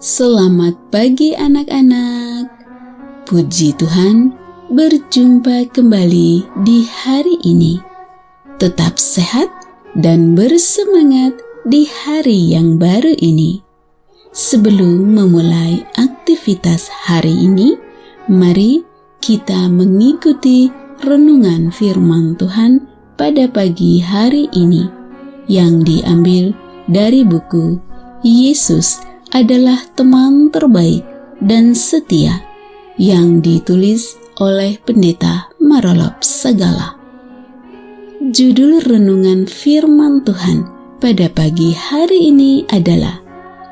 Selamat pagi anak-anak. Puji Tuhan, berjumpa kembali di hari ini. Tetap sehat dan bersemangat di hari yang baru ini. Sebelum memulai aktivitas hari ini, mari kita mengikuti renungan firman Tuhan pada pagi hari ini yang diambil dari buku Yesus adalah teman terbaik dan setia yang ditulis oleh Pendeta Marolop Sagala. Judul renungan firman Tuhan pada pagi hari ini adalah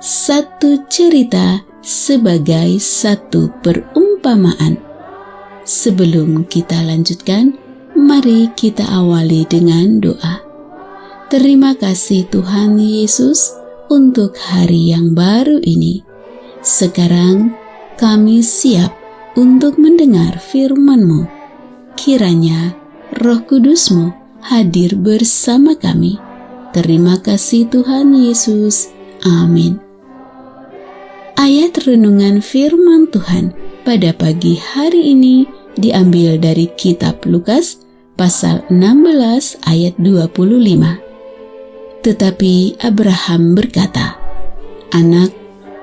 Satu Cerita sebagai Satu Perumpamaan. Sebelum kita lanjutkan, mari kita awali dengan doa. Terima kasih Tuhan Yesus untuk hari yang baru ini. Sekarang kami siap untuk mendengar firman-Mu. Kiranya Roh Kudus-Mu hadir bersama kami. Terima kasih Tuhan Yesus. Amin. Ayat renungan firman Tuhan pada pagi hari ini diambil dari kitab Lukas pasal 16 ayat 25. Tetapi Abraham berkata, "Anak,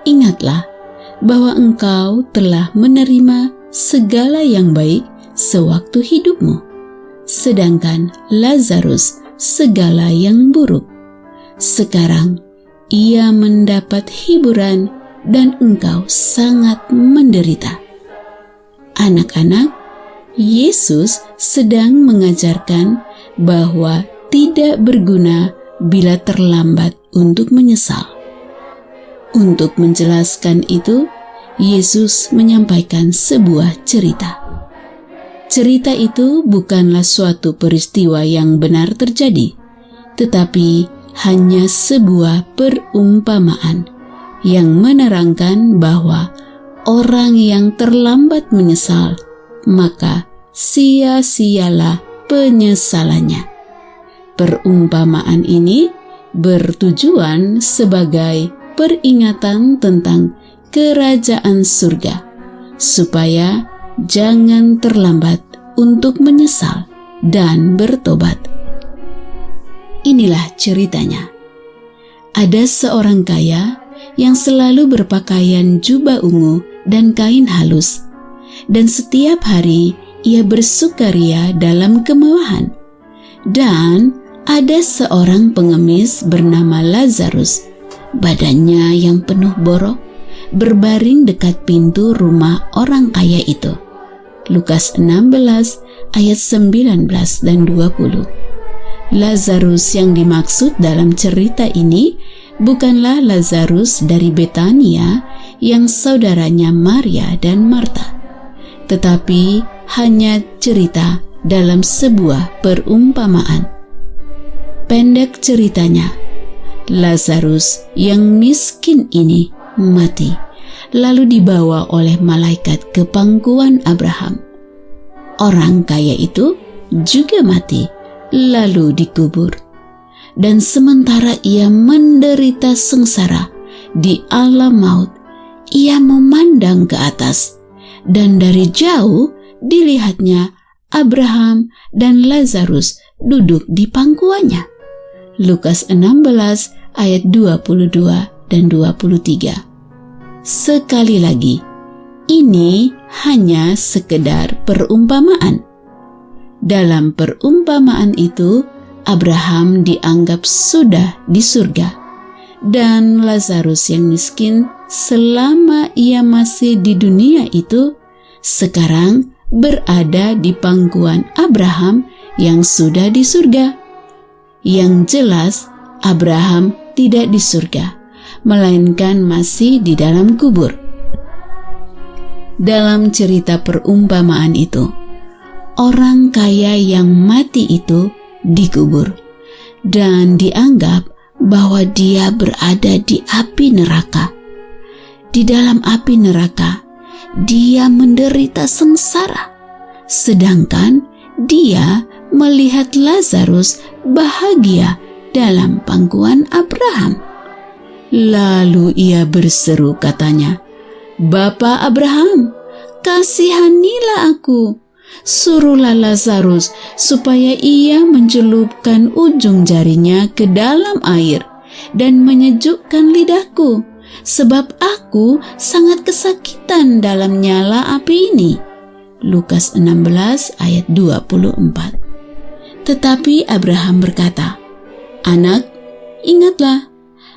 ingatlah bahwa engkau telah menerima segala yang baik sewaktu hidupmu, sedangkan Lazarus segala yang buruk. Sekarang ia mendapat hiburan dan engkau sangat menderita." Anak-anak, Yesus sedang mengajarkan bahwa tidak berguna bila terlambat untuk menyesal. Untuk menjelaskan itu, Yesus menyampaikan sebuah cerita. Cerita itu bukanlah suatu peristiwa yang benar terjadi, tetapi hanya sebuah perumpamaan yang menerangkan bahwa orang yang terlambat menyesal, maka sia-sialah penyesalannya. Perumpamaan ini bertujuan sebagai peringatan tentang kerajaan surga, supaya jangan terlambat untuk menyesal dan bertobat. Inilah ceritanya. Ada seorang kaya yang selalu berpakaian jubah ungu dan kain halus, dan setiap hari ia bersukaria dalam kemewahan. Dan ada seorang pengemis bernama Lazarus, badannya yang penuh borok, berbaring dekat pintu rumah orang kaya itu. Lukas 16 ayat 19 dan 20. Lazarus yang dimaksud dalam cerita ini bukanlah Lazarus dari Betania yang saudaranya Maria dan Marta, tetapi hanya cerita dalam sebuah perumpamaan. Pendek ceritanya, Lazarus yang miskin ini mati, lalu dibawa oleh malaikat ke pangkuan Abraham. Orang kaya itu juga mati, lalu dikubur. Dan sementara ia menderita sengsara di alam maut, ia memandang ke atas, dan dari jauh dilihatnya Abraham dan Lazarus duduk di pangkuannya. Lukas 16 ayat 22 dan 23. Sekali lagi, ini hanya sekedar perumpamaan. Dalam perumpamaan itu, Abraham dianggap sudah di surga, dan Lazarus yang miskin selama ia masih di dunia itu sekarang berada di pangkuan Abraham yang sudah di surga. Yang jelas, Abraham tidak di surga, melainkan masih di dalam kubur. Dalam cerita perumpamaan itu, orang kaya yang mati itu dikubur dan dianggap bahwa dia berada di api neraka. Di dalam api neraka, dia menderita sengsara, sedangkan dia melihat Lazarus bahagia dalam pangkuan Abraham. Lalu ia berseru, katanya, "Bapa Abraham, kasihanilah aku. Suruhlah Lazarus supaya ia mencelupkan ujung jarinya ke dalam air dan menyejukkan lidahku, sebab aku sangat kesakitan dalam nyala api ini." Lukas 16 ayat 24. Tetapi Abraham berkata, "Anak, ingatlah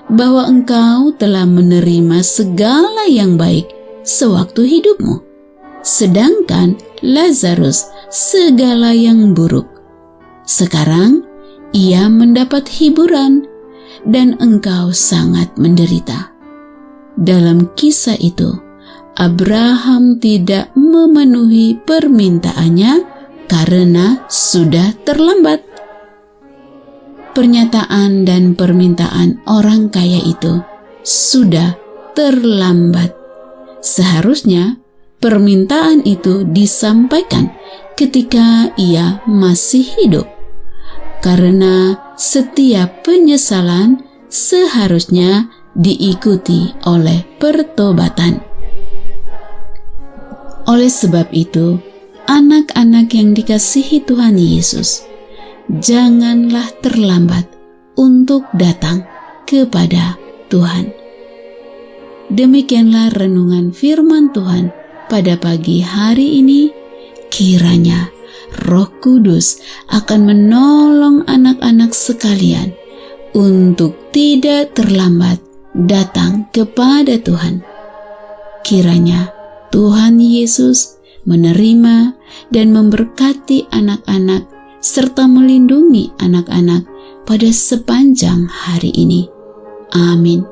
bahwa engkau telah menerima segala yang baik sewaktu hidupmu, sedangkan Lazarus segala yang buruk. Sekarang ia mendapat hiburan dan engkau sangat menderita." Dalam kisah itu, Abraham tidak memenuhi permintaannya karena sudah terlambat. Pernyataan dan permintaan orang kaya itu sudah terlambat. Seharusnya permintaan itu disampaikan ketika ia masih hidup, karena setiap penyesalan seharusnya diikuti oleh pertobatan. Oleh sebab itu, anak-anak yang dikasihi Tuhan Yesus, janganlah terlambat untuk datang kepada Tuhan. Demikianlah renungan firman Tuhan pada pagi hari ini. Kiranya Roh Kudus akan menolong anak-anak sekalian untuk tidak terlambat datang kepada Tuhan. Kiranya Tuhan Yesus menerima dan memberkati anak-anak serta melindungi anak-anak pada sepanjang hari ini. Amin.